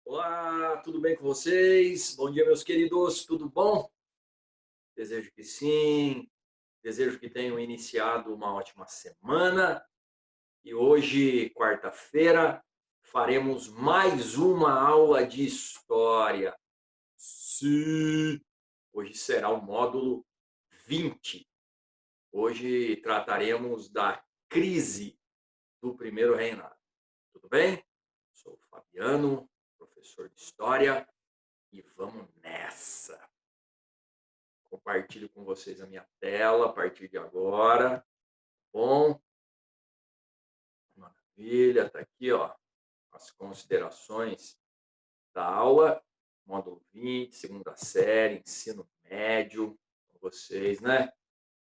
Olá, tudo bem com vocês? Bom dia, meus queridos, tudo bom? Desejo que sim, desejo que tenham iniciado uma ótima semana e hoje, quarta-feira, faremos mais uma aula de história. Sim, hoje será o módulo 20. Hoje trataremos da crise do primeiro reinado. Tudo bem? Sou o Fabiano, professor de história, e vamos nessa. Compartilho com vocês a minha tela a partir de agora. Bom, maravilha, tá aqui, ó, as considerações da aula, módulo 20, segunda série, ensino médio, com vocês, né?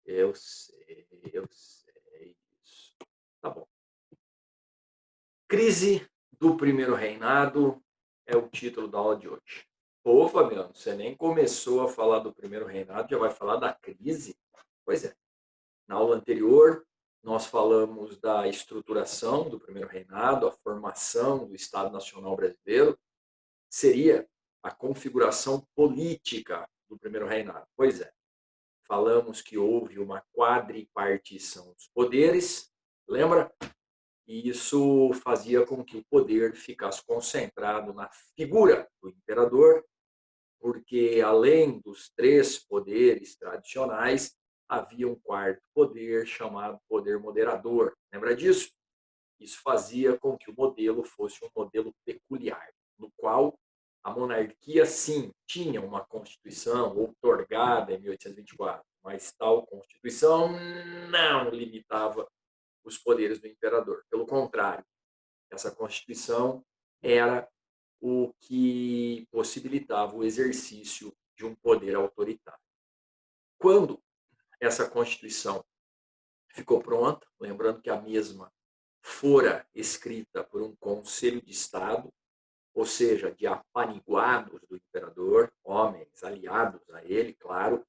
Eu sei disso. Tá bom. Crise do primeiro reinado é o título da aula de hoje. Pô, Fabiano, você nem começou a falar do primeiro reinado, já vai falar da crise? Pois é. Na aula anterior, nós falamos da estruturação do primeiro reinado, a formação do Estado Nacional Brasileiro, seria a configuração política do primeiro reinado. Pois é, falamos que houve uma quadripartição dos poderes, lembra? E isso fazia com que o poder ficasse concentrado na figura do imperador, porque além dos três poderes tradicionais, havia um quarto poder chamado poder moderador. Lembra disso? Isso fazia com que o modelo fosse um modelo peculiar, no qual a monarquia, sim, tinha uma constituição outorgada em 1824, mas tal constituição não limitava os poderes do imperador. Pelo contrário, essa constituição era o que possibilitava o exercício de um poder autoritário. Quando essa Constituição ficou pronta, lembrando que a mesma fora escrita por um Conselho de Estado, ou seja, de apaniguados do imperador, homens aliados a ele, claro.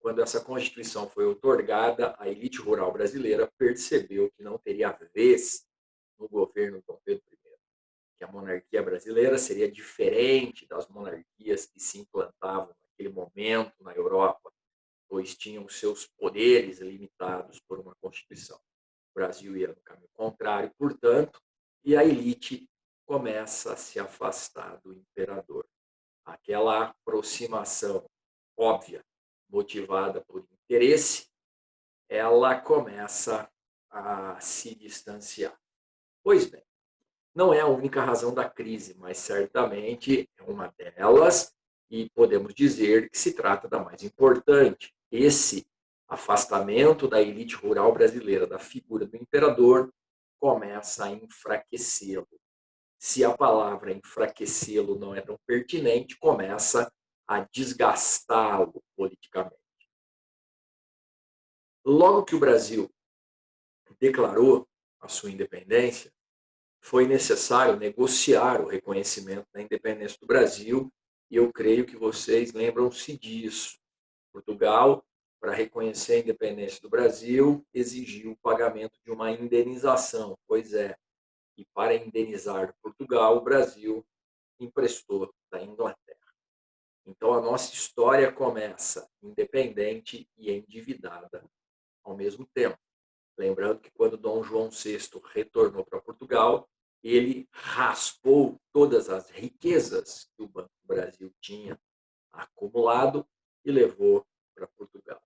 Quando essa Constituição foi outorgada, a elite rural brasileira percebeu que não teria vez no governo Dom Pedro I, que a monarquia brasileira seria diferente das monarquias que se implantavam naquele momento na Europa, pois tinham seus poderes limitados por uma Constituição. O Brasil ia no caminho contrário, portanto, e a elite começa a se afastar do imperador. Aquela aproximação óbvia, motivada por interesse, ela começa a se distanciar. Pois bem, não é a única razão da crise, mas certamente é uma delas, e podemos dizer que se trata da mais importante. Esse afastamento da elite rural brasileira da figura do imperador começa a enfraquecê-lo. Se a palavra enfraquecê-lo não é tão pertinente, começa a desgastá-lo politicamente. Logo que o Brasil declarou a sua independência, foi necessário negociar o reconhecimento da independência do Brasil, e eu creio que vocês lembram-se disso. Portugal, para reconhecer a independência do Brasil, exigiu o pagamento de uma indenização. Pois é, e para indenizar Portugal, o Brasil emprestou da Inglaterra. Então a nossa história começa independente e endividada ao mesmo tempo. Lembrando que quando Dom João VI retornou para Portugal, ele raspou todas as riquezas que o Banco do Brasil tinha acumulado e levou para Portugal.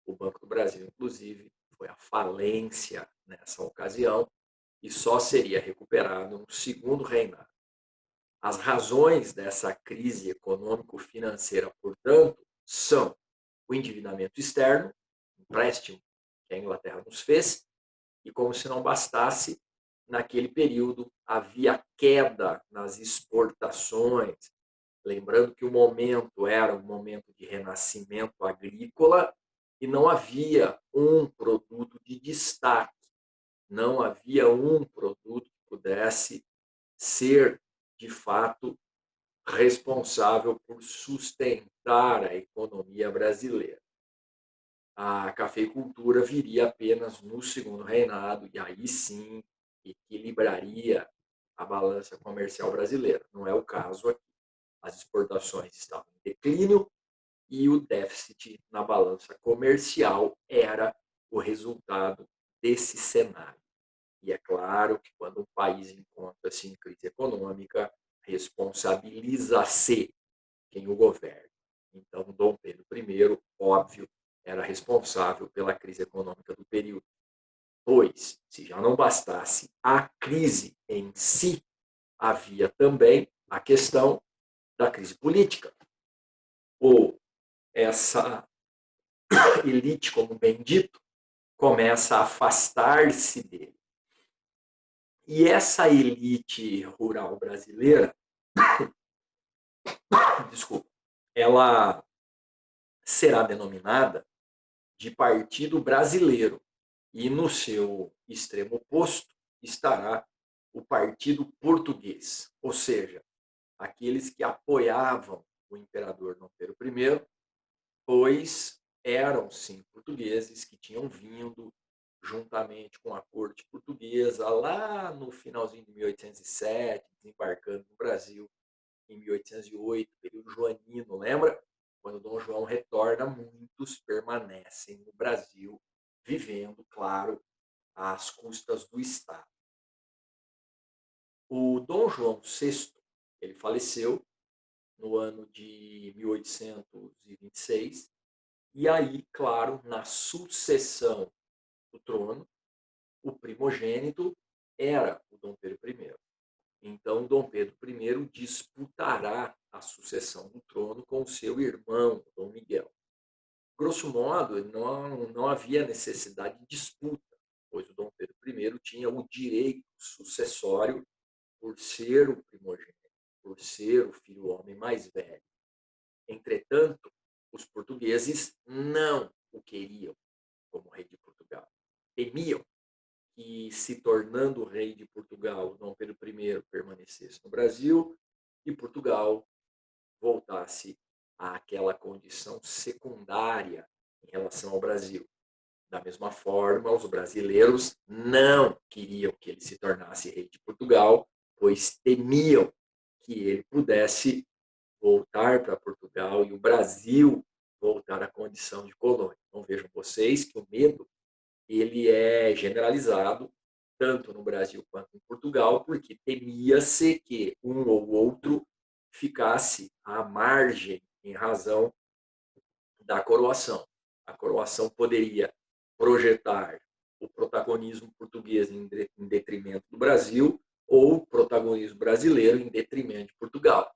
O Banco do Brasil, inclusive, foi à falência nessa ocasião e só seria recuperado no segundo reinado. As razões dessa crise econômico-financeira, portanto, são o endividamento externo, empréstimo que a Inglaterra nos fez, e como se não bastasse, naquele período havia queda nas exportações. Lembrando que o momento era um momento de renascimento agrícola e não havia um produto de destaque, não havia um produto que pudesse ser, de fato, responsável por sustentar a economia brasileira. A cafeicultura viria apenas no segundo reinado, e aí sim equilibraria a balança comercial brasileira. Não é o caso aqui. As exportações estavam em declínio e o déficit na balança comercial era o resultado desse cenário. E é claro que quando um país encontra-se em crise econômica, responsabiliza-se quem o governa. Então, Dom Pedro I, óbvio, era responsável pela crise econômica do período. Pois, se já não bastasse a crise em si, havia também a questão da crise política. Ou essa elite, como bem dito, começa a afastar-se dele. E essa elite rural brasileira, desculpa, ela será denominada de Partido Brasileiro. E no seu extremo oposto estará o Partido Português, ou seja, aqueles que apoiavam o imperador Dom Pedro I, pois eram, sim, portugueses que tinham vindo juntamente com a corte portuguesa lá no finalzinho de 1807, desembarcando no Brasil em 1808, período joanino, lembra? Quando Dom João retorna, muitos permanecem no Brasil, vivendo, claro, às custas do Estado. O Dom João VI, ele faleceu no ano de 1826, e aí, claro, na sucessão do trono, o primogênito era o Dom Pedro I. Então, Dom Pedro I disputará a sucessão do trono com o seu irmão, Dom Miguel. Grosso modo, não havia necessidade de disputa, pois o Dom Pedro I tinha o direito sucessório por ser o primogênito, por ser o filho homem mais velho. Entretanto, os portugueses não o queriam como rei de Portugal. Temiam que, se tornando rei de Portugal, Dom Pedro I permanecesse no Brasil e Portugal voltasse àquela condição secundária em relação ao Brasil. Da mesma forma, os brasileiros não queriam que ele se tornasse rei de Portugal, pois temiam que ele pudesse voltar para Portugal e o Brasil voltar à condição de colônia. Então vejam vocês que o medo ele é generalizado tanto no Brasil quanto em Portugal, porque temia-se que um ou outro ficasse à margem em razão da coroação. A coroação poderia projetar o protagonismo português em detrimento do Brasil ou o protagonismo brasileiro em detrimento de Portugal.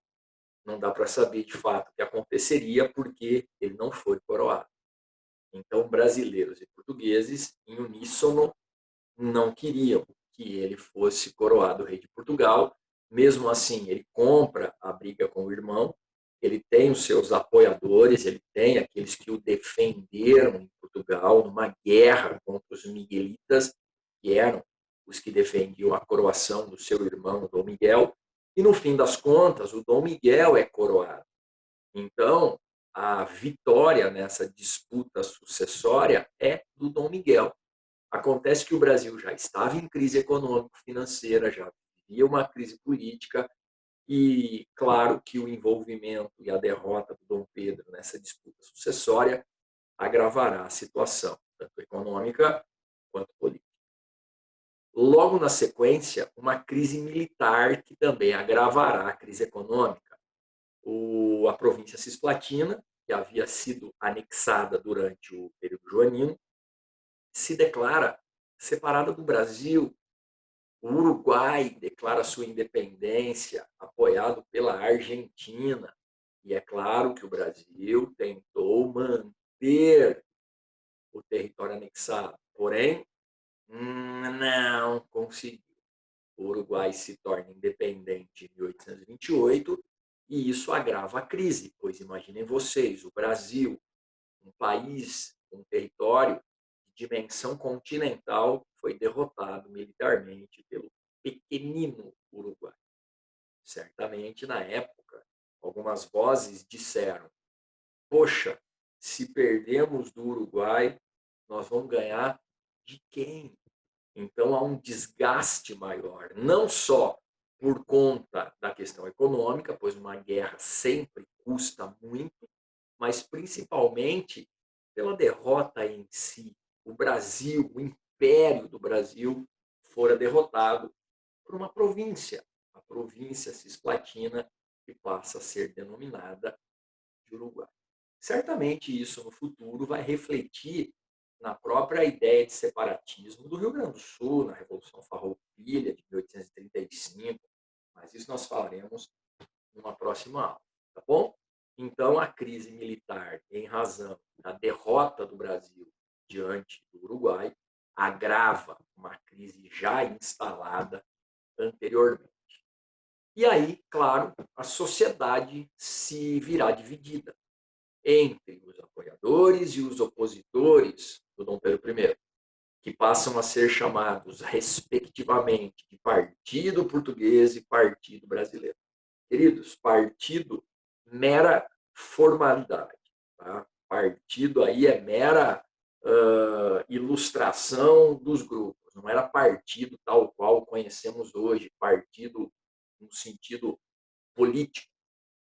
Não dá para saber de fato o que aconteceria porque ele não foi coroado. Então, brasileiros e portugueses, em uníssono, não queriam que ele fosse coroado rei de Portugal. Mesmo assim, ele compra a briga com o irmão, ele tem os seus apoiadores, ele tem aqueles que o defenderam em Portugal numa guerra contra os miguelitas, que eram os que defendiam a coroação do seu irmão Dom Miguel, e no fim das contas, o Dom Miguel é coroado. Então, a vitória nessa disputa sucessória é do Dom Miguel. Acontece que o Brasil já estava em crise econômico-financeira, já vivia uma crise política, e claro que o envolvimento e a derrota do Dom Pedro nessa disputa sucessória agravará a situação, tanto econômica quanto política. Logo na sequência, uma crise militar que também agravará a crise econômica. A província cisplatina, que havia sido anexada durante o período joanino, se declara separada do Brasil. O Uruguai declara sua independência, apoiado pela Argentina. E é claro que o Brasil tentou manter o território anexado, porém, não conseguiu. O Uruguai se torna independente em 1828 e isso agrava a crise, pois imaginem vocês, o Brasil, um país, um território de dimensão continental, foi derrotado militarmente pelo pequenino Uruguai. Certamente, na época, algumas vozes disseram: poxa, se perdemos do Uruguai, nós vamos ganhar de quem? Então há um desgaste maior, não só por conta da questão econômica, pois uma guerra sempre custa muito, mas principalmente pela derrota em si. O Brasil, o Império do Brasil, fora derrotado por uma província, a província cisplatina, que passa a ser denominada de Uruguai. Certamente isso no futuro vai refletir na própria ideia de separatismo do Rio Grande do Sul, na Revolução Farroupilha de 1835, mas isso nós falaremos numa próxima aula, tá bom? Então, a crise militar, em razão da derrota do Brasil diante do Uruguai, agrava uma crise já instalada anteriormente. E aí, claro, a sociedade se virá dividida entre os apoiadores e os opositores do Dom Pedro I, que passam a ser chamados, respectivamente, de Partido Português e Partido Brasileiro. Queridos, partido, mera formalidade. Tá? Partido aí é mera ilustração dos grupos. Não era partido tal qual conhecemos hoje, partido no sentido político.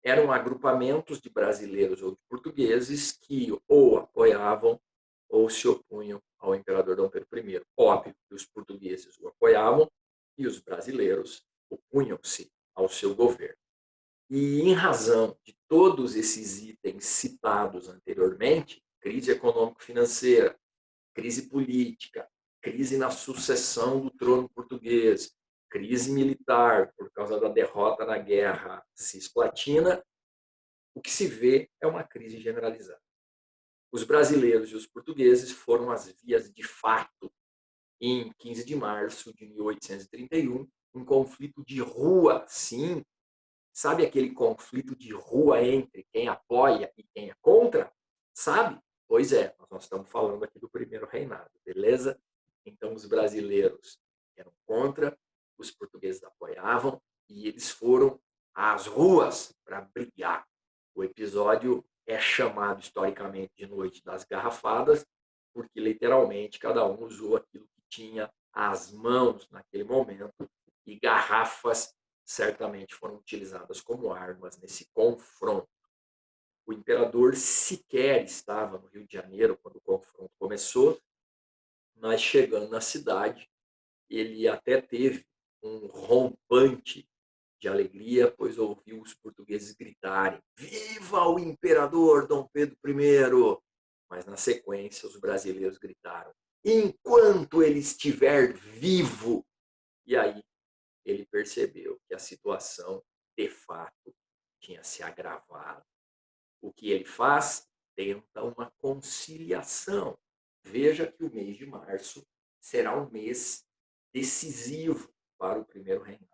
Eram agrupamentos de brasileiros ou de portugueses que ou apoiavam ou se opunham ao imperador Dom Pedro I. Óbvio que os portugueses o apoiavam e os brasileiros opunham-se ao seu governo. E em razão de todos esses itens citados anteriormente, crise econômico-financeira, crise política, crise na sucessão do trono português, crise militar por causa da derrota na guerra cisplatina, o que se vê é uma crise generalizada. Os brasileiros e os portugueses foram as vias de fato em 15 de março de 1831, um conflito de rua, sim. Sabe aquele conflito de rua entre quem apoia e quem é contra? Sabe? Pois é, nós estamos falando aqui do primeiro reinado, beleza? Então, os brasileiros eram contra, os portugueses apoiavam e eles foram às ruas para brigar. O episódio é chamado historicamente de Noite das Garrafadas, porque literalmente cada um usou aquilo que tinha às mãos naquele momento e garrafas certamente foram utilizadas como armas nesse confronto. O imperador sequer estava no Rio de Janeiro quando o confronto começou, mas chegando na cidade, ele até teve um rompante de alegria, pois ouviu os portugueses gritarem: "Viva o imperador Dom Pedro I!" Mas na sequência os brasileiros gritaram: "Enquanto ele estiver vivo!" E aí ele percebeu que a situação, de fato, tinha se agravado. O que ele faz? Tenta uma conciliação. Veja que o mês de março será um mês decisivo para o primeiro reinado,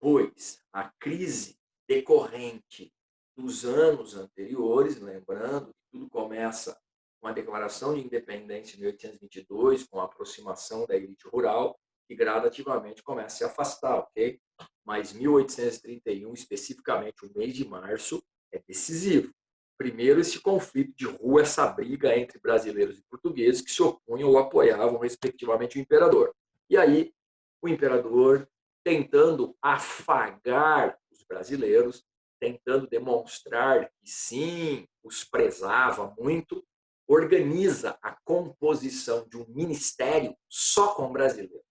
pois a crise decorrente dos anos anteriores, lembrando que tudo começa com a Declaração de Independência de 1822, com a aproximação da elite rural, e gradativamente começa a se afastar, ok? Mas 1831, especificamente o mês de março, é decisivo. Primeiro, esse conflito de rua, essa briga entre brasileiros e portugueses que se opunham ou apoiavam, respectivamente, o imperador. E aí, o imperador, tentando afagar os brasileiros, tentando demonstrar que sim, os prezava muito, organiza a composição de um ministério só com brasileiros.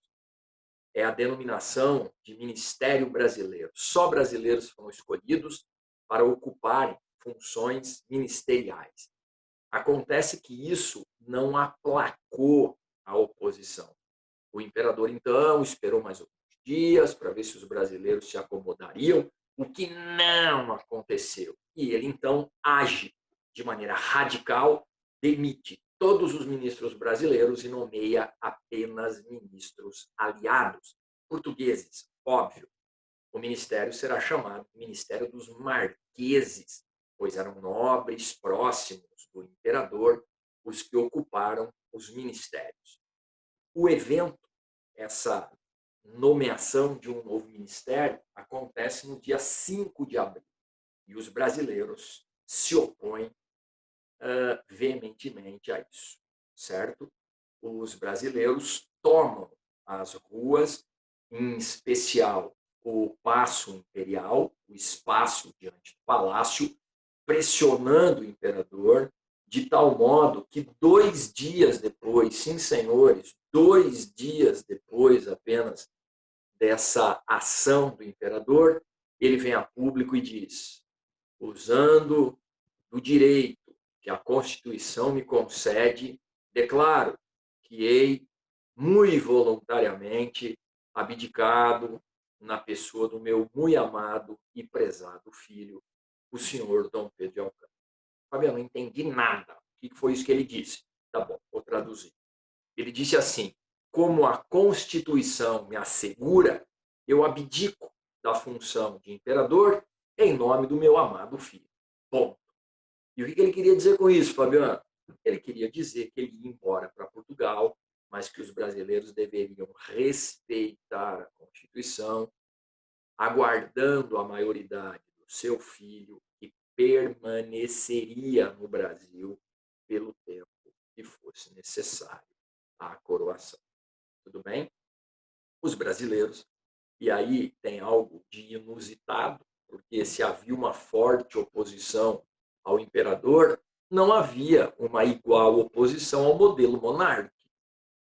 É a denominação de Ministério Brasileiro. Só brasileiros foram escolhidos para ocuparem funções ministeriais. Acontece que isso não aplacou a oposição. O imperador, então, esperou mais alguns dias para ver se os brasileiros se acomodariam, o que não aconteceu. E ele, então, age de maneira radical, demite todos os ministros brasileiros e nomeia apenas ministros aliados, portugueses, óbvio. O ministério será chamado Ministério dos Marqueses, pois eram nobres próximos do imperador os que ocuparam os ministérios. O evento, essa nomeação de um novo ministério, acontece no dia 5 de abril. E os brasileiros se opõem veementemente a isso, certo? Os brasileiros tomam as ruas, em especial o paço imperial, o espaço diante do palácio, pressionando o imperador, de tal modo que 2 dias depois, sim, senhores, 2 dias depois apenas dessa ação do imperador, ele vem a público e diz: usando do direito que a Constituição me concede, declaro que hei, muito voluntariamente, abdicado na pessoa do meu muito amado e prezado filho, o senhor Dom Pedro de Alcântara. Fabiano, não entendi nada. O que foi isso que ele disse? Tá bom, vou traduzir. Ele disse assim: como a Constituição me assegura, eu abdico da função de imperador em nome do meu amado filho. Bom, e o que ele queria dizer com isso, Fabiano? Ele queria dizer que ele ia embora para Portugal, mas que os brasileiros deveriam respeitar a Constituição, aguardando a maioridade do seu filho, que permaneceria no Brasil pelo tempo que fosse necessário à coroação. Tudo bem? Os brasileiros, e aí tem algo de inusitado, porque se havia uma forte oposição ao imperador, não havia uma igual oposição ao modelo monárquico,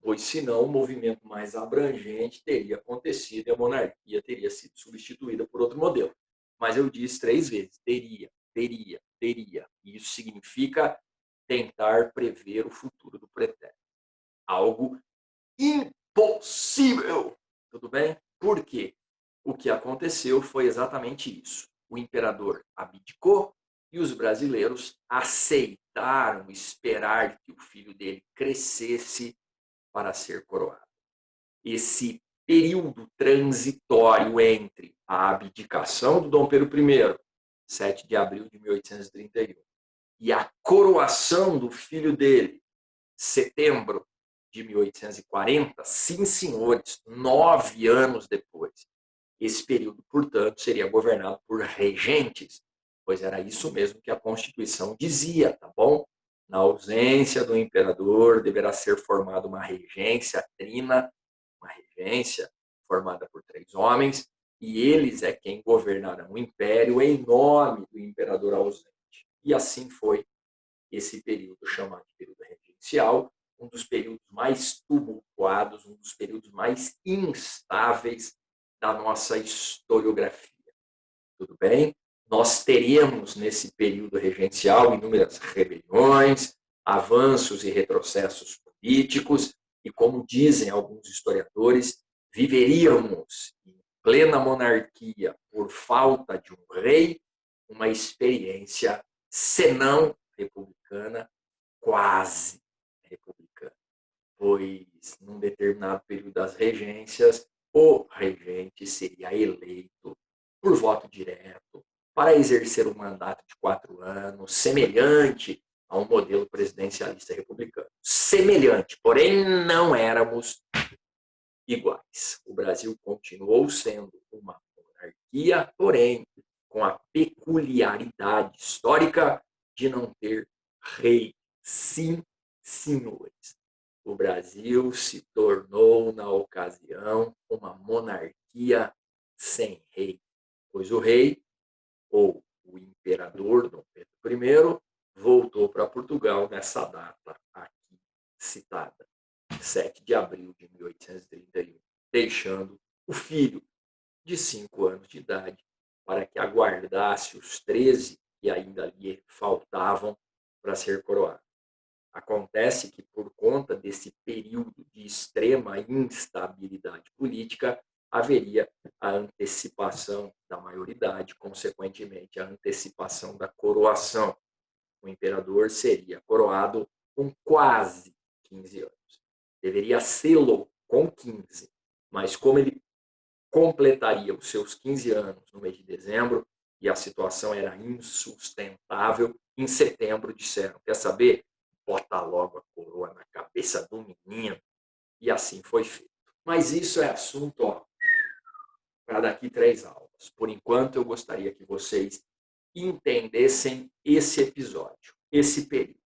pois senão o movimento mais abrangente teria acontecido e a monarquia teria sido substituída por outro modelo. Mas eu disse 3 vezes: teria, teria, teria. E isso significa tentar prever o futuro do pretérito. Algo impossível. Tudo bem? Por quê? O que aconteceu foi exatamente isso. O imperador abdicou e os brasileiros aceitaram esperar que o filho dele crescesse para ser coroado. Esse período transitório entre a abdicação do Dom Pedro I, 7 de abril de 1831, e a coroação do filho dele, setembro de 1840, sim, senhores, 9 anos depois. Esse período, portanto, seria governado por regentes, pois era isso mesmo que a Constituição dizia, tá bom? Na ausência do imperador, deverá ser formada uma regência trina, uma regência formada por 3 homens, e eles é quem governarão o império em nome do imperador ausente. E assim foi esse período chamado de período regencial, um dos períodos mais tumultuados, um dos períodos mais instáveis da nossa historiografia. Tudo bem? Nós teremos nesse período regencial inúmeras rebeliões, avanços e retrocessos políticos, e como dizem alguns historiadores, viveríamos em plena monarquia por falta de um rei, uma experiência, senão republicana, quase republicana, pois num determinado período das regências, o regente seria eleito por voto direto para exercer um mandato de 4 anos, semelhante a um modelo presidencialista republicano. Semelhante, porém não éramos iguais. O Brasil continuou sendo uma monarquia, porém com a peculiaridade histórica de não ter rei. Sim, senhores. O Brasil se tornou, na ocasião, uma monarquia sem rei, pois o rei, ou o imperador Dom Pedro I, voltou para Portugal nessa data aqui citada, 7 de abril de 1831, deixando o filho de 5 anos de idade para que aguardasse os 13 que ainda lhe faltavam para ser coroado. Acontece que, por conta desse período de extrema instabilidade política, haveria a antecipação da maioridade, consequentemente, a antecipação da coroação. O imperador seria coroado com quase 15 anos. Deveria sê-lo com 15, mas como ele completaria os seus 15 anos no mês de dezembro e a situação era insustentável, em setembro disseram: quer saber? Bota logo a coroa na cabeça do menino. E assim foi feito. Mas isso é assunto para daqui 3 aulas. Por enquanto, eu gostaria que vocês entendessem esse episódio, esse período.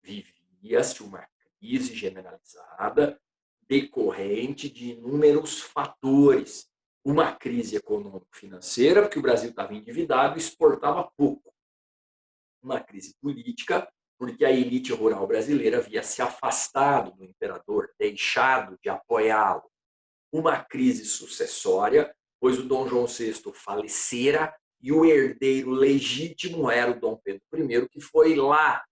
Vivia-se uma crise generalizada decorrente de inúmeros fatores, uma crise econômico-financeira, porque o Brasil estava endividado e exportava pouco. Uma crise política, porque a elite rural brasileira havia se afastado do imperador, deixado de apoiá-lo. Uma crise sucessória, pois o Dom João VI falecera e o herdeiro legítimo era o Dom Pedro I, que foi lá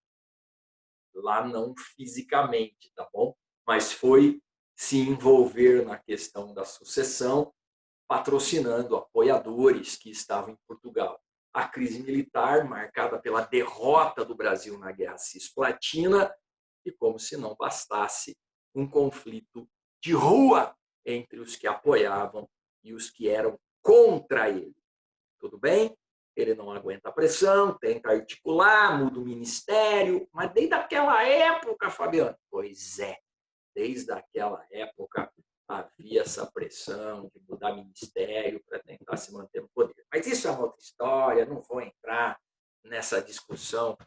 não fisicamente, tá bom? Mas foi se envolver na questão da sucessão, patrocinando apoiadores que estavam em Portugal. A crise militar, marcada pela derrota do Brasil na Guerra Cisplatina, e como se não bastasse, um conflito de rua entre os que apoiavam e os que eram contra ele. Tudo bem? Ele não aguenta a pressão, tenta articular, muda o ministério, mas desde aquela época, Fabiano, pois é, desde aquela época havia essa pressão de mudar ministério para tentar se manter no poder. Mas isso é uma outra história, não vou entrar nessa discussão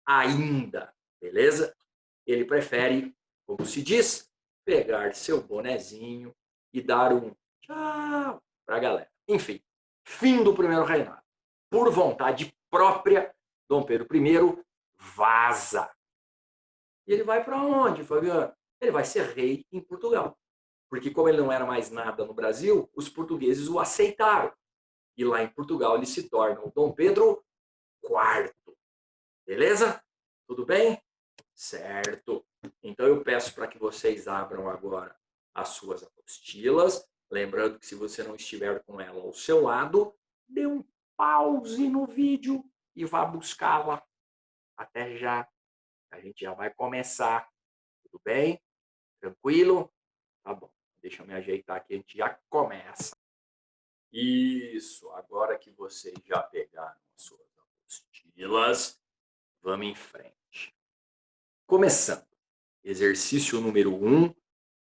ainda, beleza? Ele prefere, como se diz, pegar seu bonezinho e dar um tchau para a galera. Enfim, fim do primeiro reinado. Por vontade própria, Dom Pedro I vaza. E ele vai para onde, Fabiano? Ele vai ser rei em Portugal. Porque como ele não era mais nada no Brasil, os portugueses o aceitaram. E lá em Portugal ele se torna o Dom Pedro IV. Beleza? Tudo bem? Certo. Então eu peço para que vocês abram agora as suas apostilas. Lembrando que se você não estiver com ela ao seu lado, dê um pause no vídeo e vá buscá-la. Até já. A gente já vai começar. Tudo bem? Tranquilo? Tá bom. Deixa eu me ajeitar aqui, a gente já começa. Isso. Agora que vocês já pegaram as suas apostilas, vamos em frente. Começando. Exercício número 1.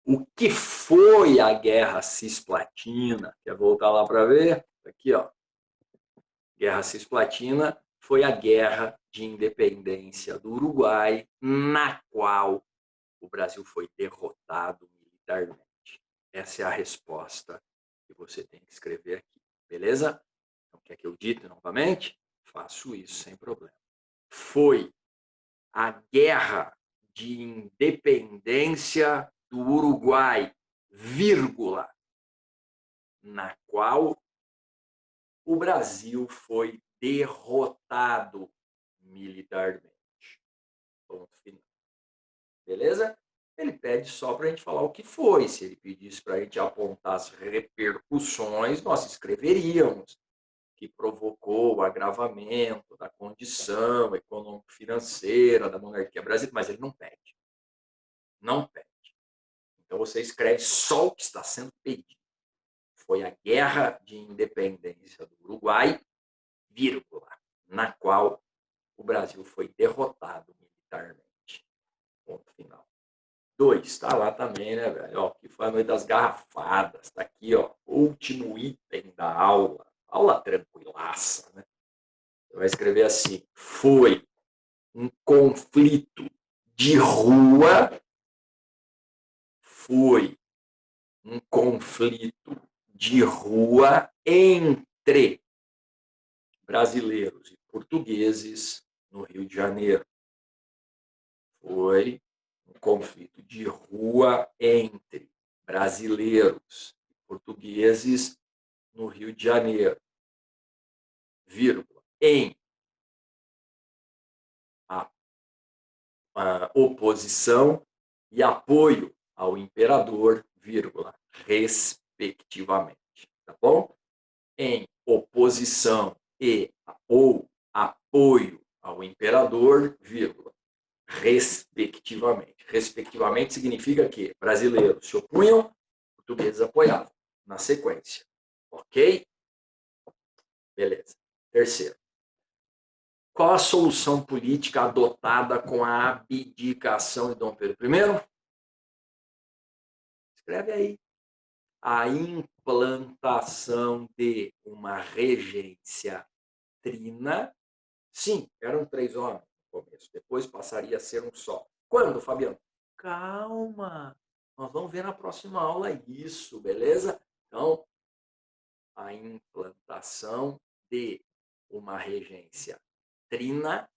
O que foi a Guerra Cisplatina? Quer voltar lá para ver? Aqui, ó. Guerra Cisplatina foi a guerra de independência do Uruguai, na qual o Brasil foi derrotado militarmente. Essa é a resposta que você tem que escrever aqui, beleza? Então, quer que eu dite novamente? Faço isso sem problema. Foi a guerra de independência do Uruguai, vírgula, na qual o Brasil foi derrotado militarmente. Ponto final. Beleza? Ele pede só para a gente falar o que foi. Se ele pedisse para a gente apontar as repercussões, nós escreveríamos que provocou o agravamento da condição econômico-financeira da monarquia brasileira, mas ele não pede. Não pede. Então você escreve só o que está sendo pedido. Foi a Guerra de Independência do Uruguai, vírgula, na qual o Brasil foi derrotado militarmente. Ponto final. 2, está lá também, né, velho? Ó, que foi a noite das garrafadas. Está aqui, ó, último item da aula. Aula tranquilaça, né? Você vai escrever assim: foi um conflito de rua, foi um conflito de rua entre brasileiros e portugueses no Rio de Janeiro. Foi um conflito de rua entre brasileiros e portugueses no Rio de Janeiro, vírgula, em a oposição e apoio ao imperador, vírgula, respectivamente, tá bom? Em oposição e ou apoio ao imperador, vírgula, respectivamente. Respectivamente significa que brasileiros se opunham, portugueses apoiavam, na sequência. Ok? Beleza. Terceiro. Qual a solução política adotada com a abdicação de Dom Pedro I? Escreve aí. A implantação de uma regência trina. Sim, eram 3 homens no começo, depois passaria a ser um só. Quando, Fabiano? Calma, nós vamos ver na próxima aula isso, beleza? Então, a implantação de uma regência trina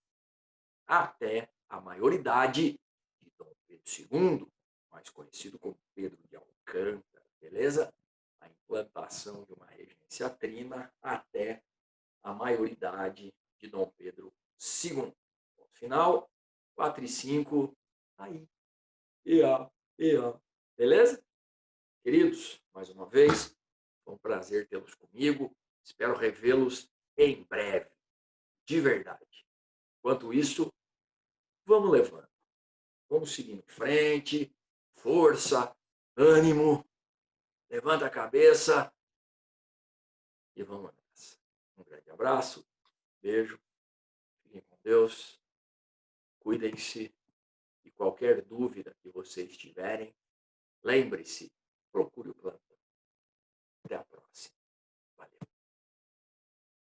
até a maioridade de Dom Pedro II, mais conhecido como Pedro de Alcântara, beleza? A implantação de uma regência trina até a maioridade de Dom Pedro II. Ponto final, 4 e 5, aí. E ó. Beleza? Queridos, mais uma vez, foi um prazer tê-los comigo. Espero revê-los em breve, de verdade. Enquanto isso, vamos levando. Vamos seguindo em frente. Força, ânimo. Levanta a cabeça e vamos nessa. Um grande abraço, beijo, fiquem com Deus, cuidem-se e qualquer dúvida que vocês tiverem, lembre-se, procure o plantão. Até a próxima.